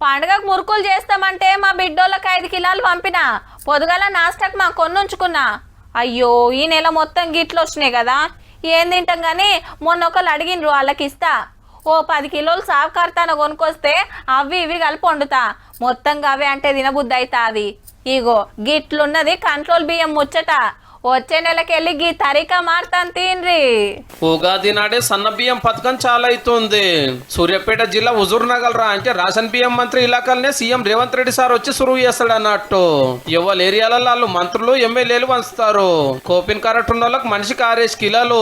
పండుగకు మురుకులు చేస్తామంటే మా బిడ్డోళ్ళకి 5 కిలోలు పంపిన. పొదుగల నాస్టాక్ మా కొన్నుంచుకున్నా. అయ్యో ఈ నెల మొత్తం గిట్లు వచ్చినాయి కదా, ఏం తింటాం కానీ మొన్న ఒకళ్ళు అడిగినరు వాళ్ళకి ఇస్తా. ఓ 10 కిలోలు సాగు కర్తాన కొనుక్కొస్తే అవి ఇవి కలిపి వండుతా. మొత్తంగా అవే అంటే తినబుద్ధి అవుతుంది. ఇగో గిట్లున్నది కంట్రోల్ బియ్యం ముచ్చట. వచ్చే నెలకెళ్ళి గీ తరికా మారుతాను తిన్రి. ఉగాది నాడే సన్న బియ్యం పథకం చాలా అవుతుంది. సూర్యాపేట జిల్లా హుజూర్ నగర్ అంటే రేషన్ బియ్యం మంత్రి ఇలాకాలనే సీఎం రేవంత్ రెడ్డి సార్ వచ్చి సురువు చేస్తాడు అన్నట్టు. ఎవరు ఏరియాలలో వాళ్ళు మంత్రులు ఎమ్మెల్యేలు పంచుతారు. కోపిన్ కరెక్ట్ ఉన్న వాళ్ళకి మనిషికి 6 కిలోలు,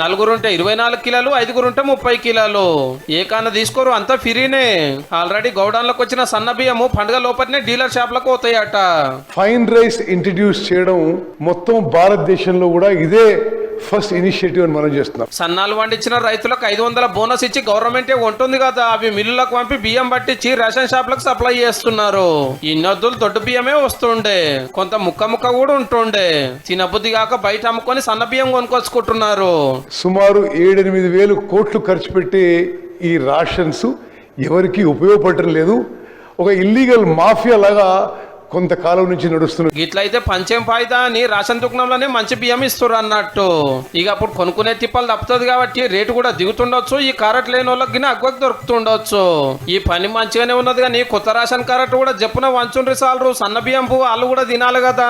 4 ఉంటే 24 కిలోలు, 5 ఉంటే 30 కిలోలు. ఏ కాన తీసుకోరు, అంతా ఫ్రీనే. ఆల్రెడీ గౌడాన్లకు వచ్చిన సన్న బియ్యము పండుగ లోపలనే డీలర్ షాప్లకు పోతాయట. ఫైన్ రైస్ ఇంట్రడ్యూస్ చేయడం మొత్తం భారతదేశంలో కూడా ఇదే ఫస్ట్ ఇనిషియేటివ్ అని మనం చేస్తున్నాం. సన్నాలు పండించిన రైతులకు 500 బోనస్ ఇచ్చి గవర్నమెంటే ఉంటుంది కదా, అవి మిల్లులకు పంపి బియ్యం పట్టించి రేషన్ షాప్లకు సప్లై చేస్తున్నారు. ఇన్నొద్దులు దొడ్డు బియ్యమే వస్తుండే, కొంత ముక్క కూడా ఉంటుండే. తినబుద్ధి కాక బయట అమ్ముకొని సన్న బియ్యం కొనుక్కొచ్చుకుంటున్నారు. సుమారు 7-8 వేలు కోట్లు ఖర్చు పెట్టి ఈ రాషన్స్ ఎవరికి ఉపయోగపడటం లేదు. ఒక ఇల్లీగల్ మాఫియా లాగా కొంతకాలం నుంచి నడుస్తున్నారు. ఇట్లయితే పంచేం ఫాయిదా అని రేషన్ దుకాణంలోనే మంచి బియ్యం ఇస్తారు అన్నట్టు. ఇక అప్పుడు కొనుక్కునే తిప్పలు తప్పుతుంది కాబట్టి రేటు కూడా దిగుతుండొచ్చు. ఈ కారెట్ లేని వాళ్ళకి అగ్వకు దొరుకుతుండొచ్చు. ఈ పని మంచిగానే ఉన్నది కానీ కొత్త రేషన్ కారెట్ కూడా చెప్పున వంచుండ్రి సాలరు. సన్న బియ్యం పువ్వు వాళ్ళు కూడా తినాలి కదా.